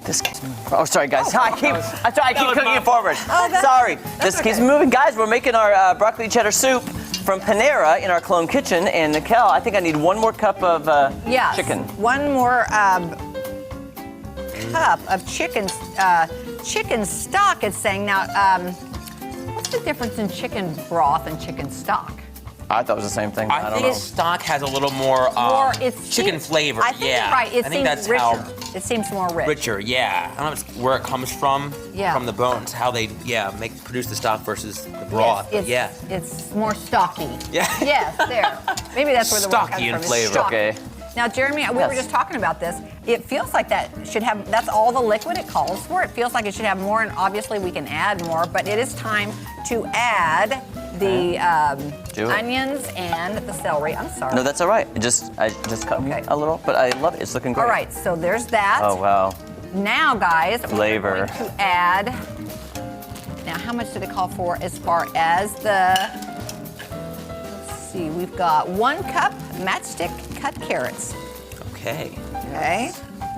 This keeps moving. Oh, sorry, guys. I keep cooking it forward. Sorry. This keeps okay. moving. Guys, we're making our broccoli cheddar soup from Panera in our clone kitchen. And Nicole, I think I need one more cup of chicken. One more cup of chicken stock, it's saying. Now, what's the difference in chicken broth and chicken stock? I thought it was the same thing. I don't think know. stock has a little more chicken flavor. I think yeah. you're right. It I think seems that's richer. It seems more rich. richer. Yeah. I don't know if it's where it comes from. Yeah. From the bones, how they produce the stock versus the broth. Yes, it's more stocky. Yeah. Yes, there. Maybe that's where the word comes Stocky in from. It's flavor. stocky. Okay. Now, Jeremy, we were just talking about this. It feels like that's all the liquid it calls for. It feels like it should have more, and obviously we can add more, but it is time to add the onions and the celery. I'm sorry. No, that's all right. I just cut me a little, but I love it. It's looking great. All right, so there's that. Oh, wow. Now, guys, Flavor. we're going to add, now how much did it call for as far as the, let's see, we've got 1 cup matchstick cut carrots. Okay. Okay.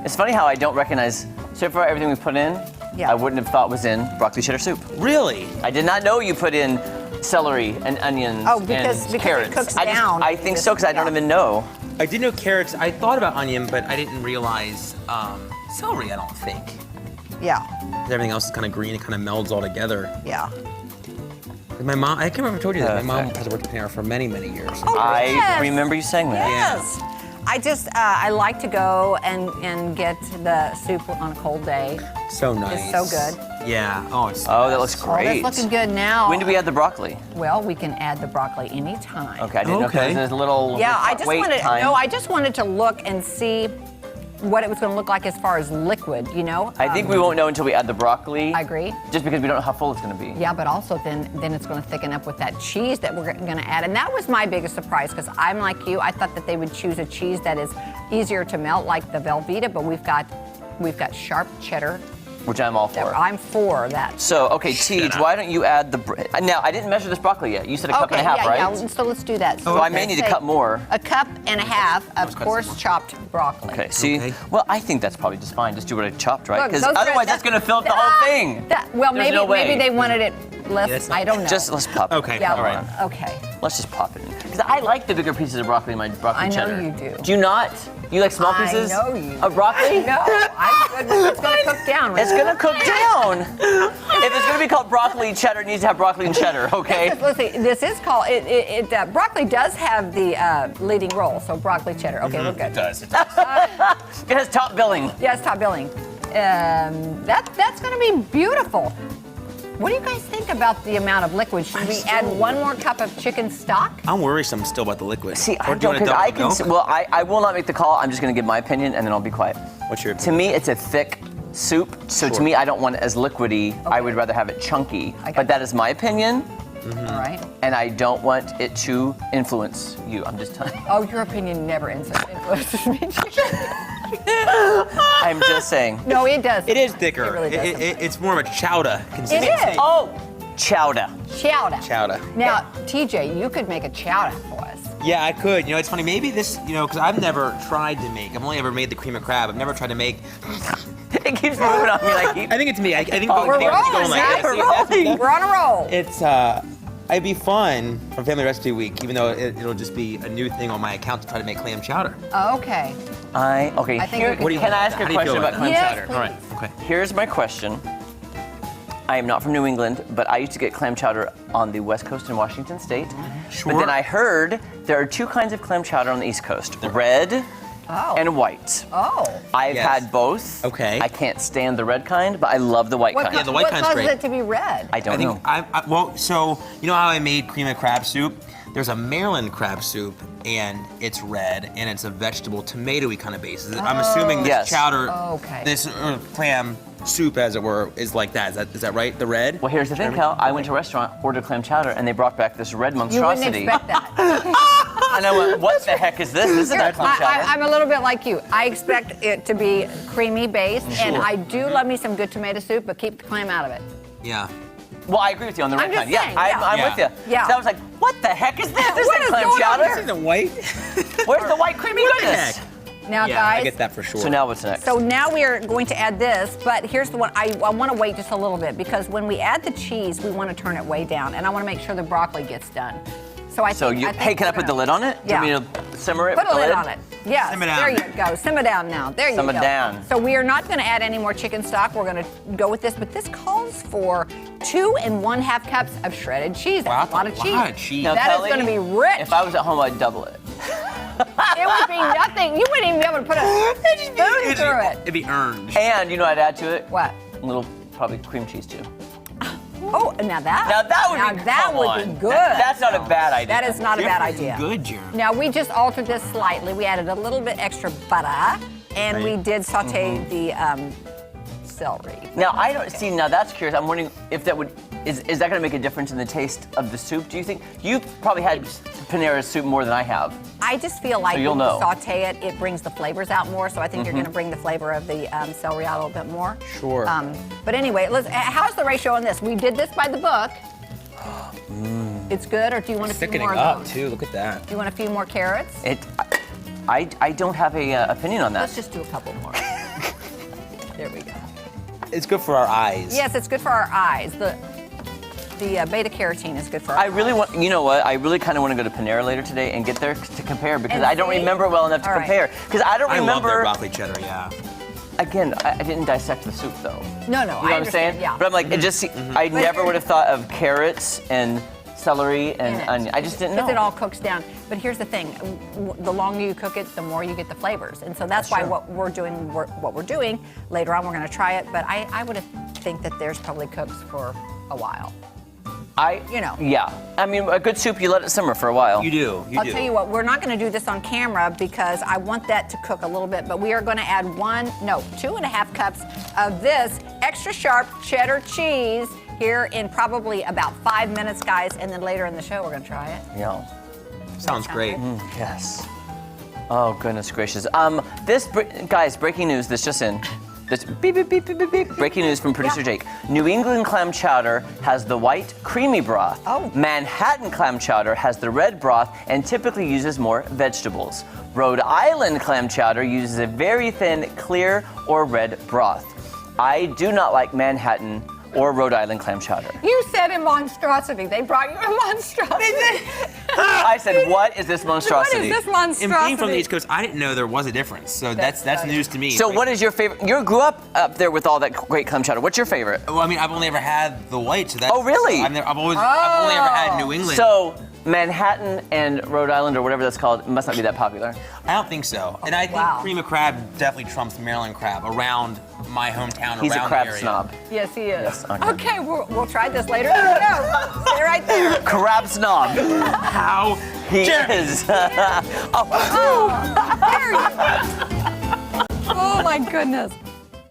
It's funny how I don't recognize, so far everything we put in, I wouldn't have thought was in broccoli cheddar soup. Really? I did not know you put in celery and onions and because carrots. it cooks down. I think so, because I don't even know. I did know carrots. I thought about onion, but I didn't realize celery, I don't think. Yeah. Everything else is kind of green. It kind of melds all together. Yeah. My mom, I can't remember if I told you that. My mom has worked at Panera for many, many years. Oh, I yes. remember you saying that. Yes. I just, I like to go and get the soup on a cold day. So nice. It's so good. Yeah. Oh, it's that looks Oh, great. that's looking good now. When do we add the broccoli? Well, we can add the broccoli anytime. Okay, I didn't know if there was a little wait time. I just wanted to look and see what it was going to look like as far as liquid, you know? I think we won't know until we add the broccoli. I agree. Just because we don't know how full it's going to be. Yeah, but also then it's going to thicken up with that cheese that we're going to add. And that was my biggest surprise, because I'm like you. I thought that they would choose a cheese that is easier to melt, like the Velveeta, but we've got sharp cheddar. Which I'm all for. I'm for that. So, okay, Tej, why don't you add the... Now, I didn't measure this broccoli yet. You said a cup and a half, right? Yeah, so let's do that. So I may need to cut more. A cup and a half of coarse chopped broccoli. Okay, see? Okay. Well, I think that's probably just fine. Just do what I chopped, right? Look, Because those are- otherwise that's going to fill up the whole thing. Well, There's no way. maybe they wanted it less. Yes. I don't know. Let's pop it. Okay. Yeah, all right. Okay. Let's just pop it in. Because I like the bigger pieces of broccoli in my broccoli I know cheddar. you do. Do you not? You like small pieces? I know you. Of broccoli? No, I'm good with it's going to cook down. It's going to cook down. If it's going to be called broccoli cheddar, it needs to have broccoli and cheddar, okay? Let's see. This is called broccoli does have the leading role, so broccoli cheddar. Okay, we're good. It does. It has top billing. Yeah, it's top billing. That's going to be beautiful. What do you guys think about the amount of liquid? Should we add 1 more cup of chicken stock? I'm worrisome still about the liquid. See, Or I do you don't, wanna because double milk? I will not make the call. I'm just going to give my opinion, and then I'll be quiet. What's your To opinion? me, it's a thick soup, so to Sure. me, I don't want it as liquidy. I would rather have it chunky. I got But that is my opinion, All right. and I don't want it to influence you. I'm just telling you. Oh, your opinion never influences me. I'm just saying. No, it does. It is thicker. It really does. It's more of a chowder consistency. It is. Oh, chowder. Chowder. Chowder. Now, TJ, you could make a chowder for us. Yeah, I could. You know, it's funny. Maybe this, because I've never tried to make. I've only ever made the cream of crab. I've never tried to make. It keeps moving on me like I think it's me. I think Oh, We're Pam's rolling, going like guys. this. We're on a roll. It's it'd be fun for Family Recipe Week, even though it'll just be a new thing on my account to try to make clam chowder. Okay. I think here, we can do can I that. ask you a How do you feel question about about clam Yes, chowder? please. All right. Okay. Here's my question. I am not from New England, but I used to get clam chowder on the West Coast in Washington State. Sure. But then I heard there are 2 kinds of clam chowder on the East Coast, red and white. Oh. I've Yes. had both. Okay. I can't stand the red kind, but I love the white kind. Yeah, the white kind's What causes great. it to be red? I don't know. Well, so you know how I made cream of crab soup? There's a Maryland crab soup, and it's red, and it's a vegetable, tomatoey kind of base. I'm assuming this Yes. chowder, Okay. this clam soup, as it were, is like that. Is that right? The red? Well, here's the thing, Cal. I went to a restaurant, ordered clam chowder, and they brought back this red You wouldn't monstrosity. expect that. And I went, what the heck is this? This is not clam chowder. I'm a little bit like you. I expect it to be creamy based, and I do love me some good tomato soup, but keep the clam out of it. Yeah. Well, I agree with you on the red I'm just kind. saying, I'm yeah. with you. Yeah. So I was like, what the heck is this? This What isn't is clam going on chowder. This isn't white. Where's the white creamy What the goodness? heck? Now, Yeah, guys. I get that for sure. So now what's next? So now we are going to add this, but here's the one. I want to wait just a little bit because when we add the cheese, we want to turn it way down, and I want to make sure the broccoli gets done. So I think. Hey, can I put the lid on it? Yeah. Do you want me to simmer it? Put with a the lid on it. Yes. Simmer down. There you go. Simmer down now. There you go. Simmer down. So we are not going to add any more chicken stock. We're going to go with this, but this calls for 2 1/2 cups of shredded cheese. That's a lot of cheese. Now, That Kelly, is going to be rich. If I was at home, I'd double it. It would be nothing. You wouldn't even be able to put a spoon through it. It'd be earned. And you know what I'd add to it? What? A little, probably cream cheese too. Oh, now that. Come would on. be good. That's not a bad idea. That is not a bad idea. Good, Jeremy. Now we just altered this slightly. We added a little bit extra butter, and we did saute the celery. Now I don't see. Now that's curious. I'm wondering if that would is that going to make a difference in the taste of the soup? Do you think you've probably had Panera soup more than I have? I just feel like you'll when know. you saute it, it brings the flavors out more. So I think you're going to bring the flavor of the celery out a little bit more. Sure. But anyway, how's the ratio on this? We did this by the book. It's good, or do you want a few Thickening more? up too. Look at that. Do you want a few more carrots? I don't have a opinion on that. Let's just do a couple more. There we go. It's good for our eyes. Yes, it's good for our eyes. The beta carotene is good for our I eyes. really want, you know what? I really kind of want to go to Panera later today and get there to compare because And I don't see? remember well enough to All right. compare. Because I don't I love their remember. broccoli cheddar. Yeah. Again, I didn't dissect the soup though. No, You know I what I'm understand, saying? yeah. But I'm like, it just. I never would have thought of carrots and celery and In it. onion. I just didn't know. Because it all cooks down. But here's the thing: the longer you cook it, the more you get the flavors. And so that's why true. what we're doing later on. We're going to try it, but I would think that theirs probably cooks for a while. You know. Yeah. I mean, a good soup, you let it simmer for a while. You do. I'll tell you what, we're not going to do this on camera because I want that to cook a little bit, but we are going to add 2 1/2 cups of this extra sharp cheddar cheese here in probably about 5 minutes, guys, and then later in the show we're going to try it. Yeah. Sounds great. Yes. Oh, goodness gracious. Guys, breaking news, this just in. This beep, beep, beep, beep, beep, beep. Breaking news from producer Jake. New England clam chowder has the white, creamy broth. Oh. Manhattan clam chowder has the red broth and typically uses more vegetables. Rhode Island clam chowder uses a very thin, clear, or red broth. I do not like Manhattan or Rhode Island clam chowder. You said a monstrosity. They brought you a monstrosity. I said, what is this monstrosity? What is this And monstrosity? being from the East Coast, I didn't know there was a difference. So that's news to me. So what is your favorite? You grew up there with all that great clam chowder. What's your favorite? Well, I mean, I've only ever had the white, so that's. Oh, really? So I've only ever had New England. So Manhattan and Rhode Island or whatever that's called must not be that popular. I don't think so. And I think Wow. cream of crab definitely trumps Maryland crab around my hometown. He's around a crab the area. snob. Yes, he is. Yes, okay. Okay, we'll try this later. No, stay right there. Crab snob. How He dare you. is. Oh, there you go. Oh my goodness.